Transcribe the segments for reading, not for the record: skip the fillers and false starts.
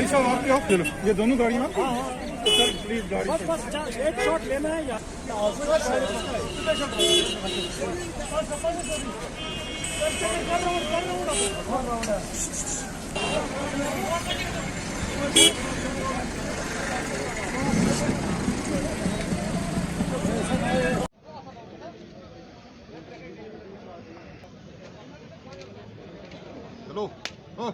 पैसा आपके हो, चलो ये दोनों गाड़ी में सर प्लीज गाड़ी एक शॉट लेना है या चलो हाँ।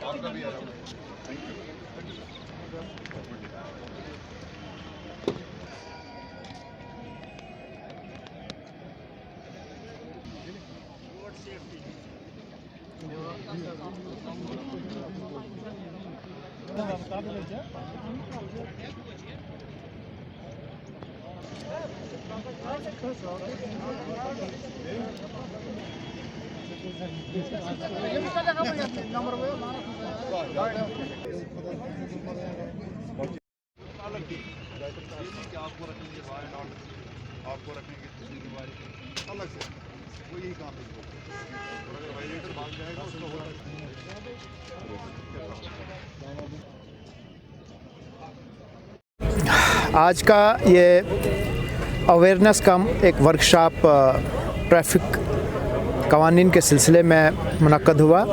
आपका भी थैंक यू। आपको रखेंगे बाय नॉट, आपको रखेंगे दूसरी बारी अलग से, वो यही काम है। अगर वाइलेटर भाग जाएगा उसको हो आज का ये अवेयरनेस कम एक वर्कशॉप ट्रैफिक कवानीन के सिलसिले में मुनक्कद हुआ।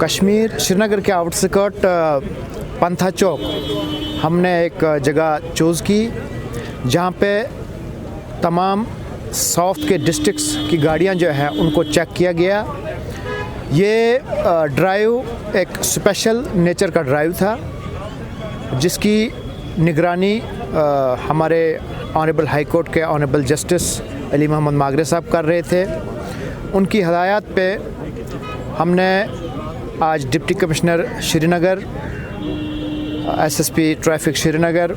कश्मीर श्रीनगर के आउटस्कर्ट पंथा चौक हमने एक जगह चूज़ की जहाँ पे तमाम साउथ के डिस्ट्रिक्ट्स की गाड़ियाँ जो है उनको चेक किया गया। ये ड्राइव एक स्पेशल नेचर का ड्राइव था जिसकी निगरानी हमारे ऑनरेबल हाई कोर्ट के ऑनरेबल जस्टिस अली मोहम्मद मागरे साहब कर रहे थे। उनकी हदायत पे हमने आज deputy commissioner Srinagar, SSP traffic Srinagar,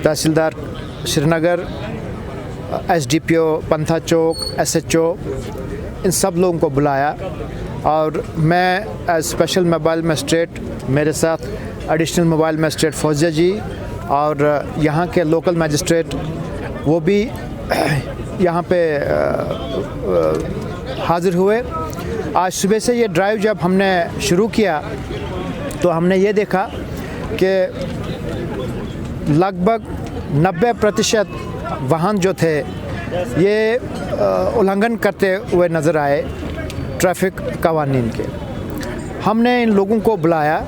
tehsildar Srinagar, SDPO Pantha Chowk, SHO, इन सब लोगों को बुलाया और मैं एज स्पेशल मोबाइल मजिस्ट्रेट, मेरे साथ एडिशनल मोबाइल मजिस्ट्रेट फौजिया जी और यहाँ के लोकल मजिस्ट्रेट वो भी यहाँ पे हाज़िर हुए। आज सुबह से ये ड्राइव जब हमने शुरू किया तो हमने ये देखा कि लगभग 90% वाहन जो थे ये उल्लंघन करते हुए नज़र आए ट्रैफिक कवानीन के। हमने इन लोगों को बुलाया,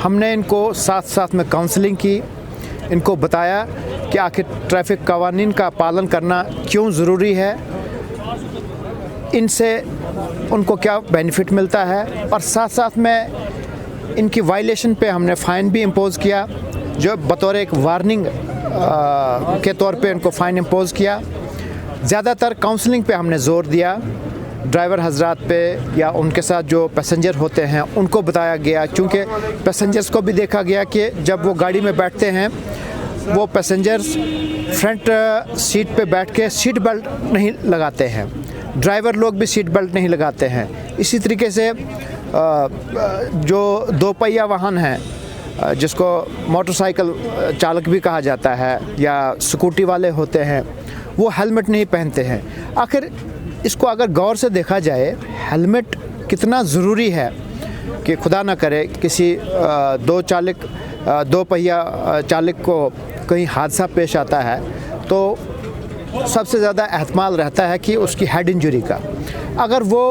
हमने इनको साथ साथ में काउंसलिंग की, इनको बताया कि आखिर ट्रैफिक कवानीन का पालन करना क्यों ज़रूरी है, इनसे उनको क्या बेनिफिट मिलता है, और साथ साथ में इनकी वायलेशन पे हमने फ़ाइन भी इम्पोज़ किया, जो बतौर एक वार्निंग के तौर पे इनको फ़ाइन इम्पोज़ किया। ज़्यादातर काउंसलिंग पे हमने ज़ोर दिया, ड्राइवर हजरात पे या उनके साथ जो पैसेंजर होते हैं उनको बताया गया, क्योंकि पैसेंजर्स को भी देखा गया कि जब वो गाड़ी में बैठते हैं वो पैसेंजर्स फ्रंट सीट पे बैठ के सीट बेल्ट नहीं लगाते हैं, ड्राइवर लोग भी सीट बेल्ट नहीं लगाते हैं। इसी तरीके से जो दो पहिया वाहन हैं जिसको मोटरसाइकिल चालक भी कहा जाता है या स्कूटी वाले होते हैं, वो हेलमेट नहीं पहनते हैं। आखिर इसको अगर गौर से देखा जाए, हेलमेट कितना ज़रूरी है कि खुदा ना करे किसी दो पहिया चालक को कहीं हादसा पेश आता है तो सबसे ज़्यादा एहतमाल रहता है कि उसकी हेड इंजरी का। अगर वो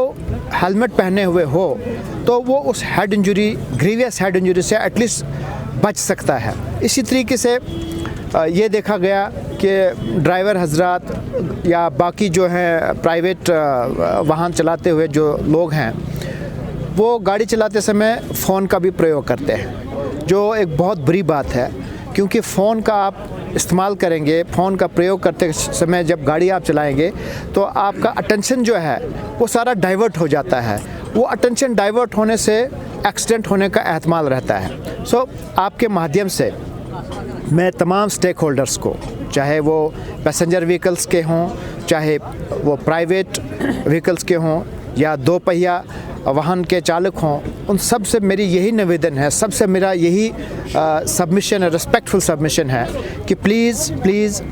हेलमेट पहने हुए हो तो वो उस head injury, grievous head injury से एटलीस्ट बच सकता है। इसी तरीके से ये देखा गया कि ड्राइवर हजरात या बाकी जो हैं प्राइवेट वाहन चलाते हुए जो लोग हैं वो गाड़ी चलाते समय फ़ोन का भी प्रयोग करते हैं, जो एक बहुत बुरी बात है, क्योंकि फ़ोन का आप इस्तेमाल करेंगे, फ़ोन का प्रयोग करते समय जब गाड़ी आप चलाएंगे तो आपका अटेंशन जो है वो सारा डाइवर्ट हो जाता है। वो अटेंशन डाइवर्ट होने से एक्सीडेंट होने का एहतमाल रहता है। सो आपके माध्यम से मैं तमाम स्टेक होल्डर्स को, चाहे वो पैसेंजर व्हीकल्स के हों, चाहे वो प्राइवेट व्हीकल्स के हों या दो पहिया वाहन के चालक हों, उन सब से मेरी यही निवेदन है, सबसे मेरा यही सबमिशन है, रिस्पेक्टफुल सबमिशन है कि प्लीज़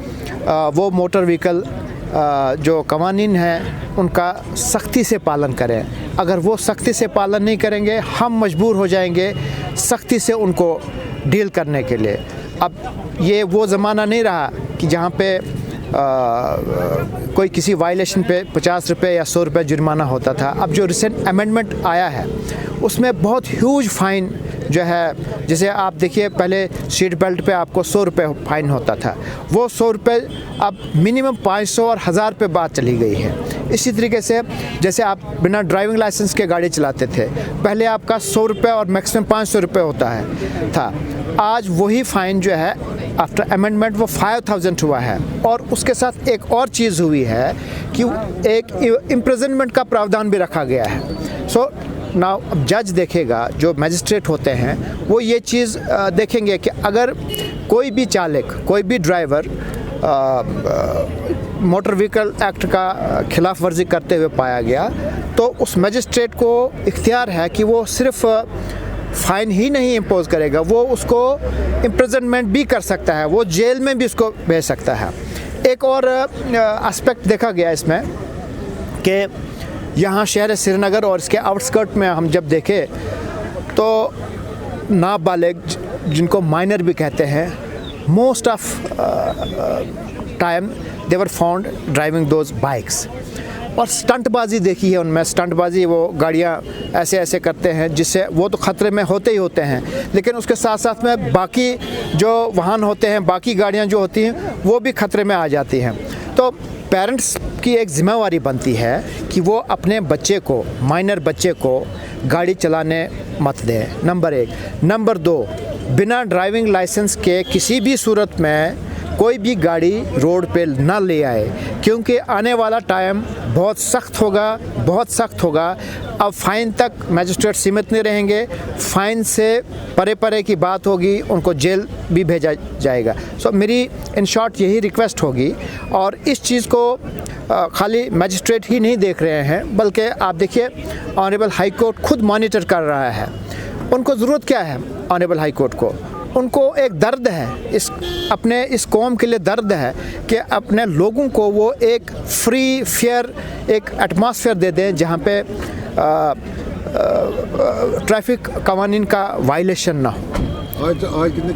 वो मोटर व्हीकल जो कवानीन हैं उनका सख्ती से पालन करें। अगर वो सख्ती से पालन नहीं करेंगे, हम मजबूर हो जाएंगे सख्ती से उनको डील करने के लिए। अब ये वो ज़माना नहीं रहा कि जहाँ पे कोई किसी वायलेशन पे 50 रुपये या 100 रुपये जुर्माना होता था। अब जो रिसेंट अमेंडमेंट आया है उसमें बहुत ह्यूज फ़ाइन जो है, जैसे आप देखिए पहले सीट बेल्ट पे आपको 100 रुपये फ़ाइन होता था, वो 100 रुपये अब मिनिमम 500 और 1000 पे बात चली गई है। इसी तरीके से जैसे आप बिना ड्राइविंग लाइसेंस के गाड़ी चलाते थे, पहले आपका 100 रुपये और मैक्सिमम 500 रुपये होता था। आज वही फ़ाइन जो है आफ्टर अमेंडमेंट वो 5000 हुआ है। और उसके साथ एक और चीज़ हुई है कि एक इम्प्रिजनमेंट का प्रावधान भी रखा गया है। सो नाउ अब जज देखेगा, जो मैजिस्ट्रेट होते हैं वो ये चीज़ देखेंगे कि अगर कोई भी चालक, कोई भी ड्राइवर मोटर व्हीकल एक्ट का खिलाफ वर्जी करते हुए पाया गया, तो उस मैजिस्ट्रेट को इख्तियार है कि वो सिर्फ फ़ाइन ही नहीं इम्पोज करेगा, वो उसको इम्प्रिजनमेंट भी कर सकता है, वो जेल में भी उसको भेज सकता है। एक और एस्पेक्ट देखा गया इसमें कि यहाँ शहर श्रीनगर और इसके आउटस्कर्ट में हम जब देखें तो नाबालिग, जिनको माइनर भी कहते हैं, most of time they were found driving those bikes. और स्टंटबाजी देखी है उनमें, स्टंटबाजी, वो गाड़ियाँ ऐसे ऐसे करते हैं जिससे वो तो ख़तरे में होते ही होते हैं, लेकिन उसके साथ साथ में बाकी जो वाहन होते हैं, बाकी गाड़ियाँ जो होती हैं वो भी ख़तरे में आ जाती हैं। तो पेरेंट्स की एक ज़िम्मेवारी बनती है कि वो अपने बच्चे को, माइनर बच्चे को गाड़ी चलाने मत दें, नंबर 1। नंबर 2, बिना ड्राइविंग लाइसेंस के किसी भी सूरत में कोई भी गाड़ी रोड पे ना ले आए, क्योंकि आने वाला टाइम बहुत सख्त होगा, बहुत सख्त होगा। अब फ़ाइन तक मैजिस्ट्रेट सीमित नहीं रहेंगे, फ़ाइन से परे परे की बात होगी, उनको जेल भी भेजा जाएगा। सो मेरी इन शॉर्ट यही रिक्वेस्ट होगी। और इस चीज़ को खाली मैजिस्ट्रेट ही नहीं देख रहे हैं, बल्कि आप देखिए ऑनरेबल हाई कोर्ट खुद मॉनिटर कर रहा है। उनको ज़रूरत क्या है ऑनरेबल हाई कोर्ट को? उनको एक दर्द है, इस कौम के लिए दर्द है कि अपने लोगों को वो एक फ्री फेयर एक एटमॉस्फेयर दे दें जहाँ पे ट्रैफिक कवानीन का वायलेशन ना हो। आज कितने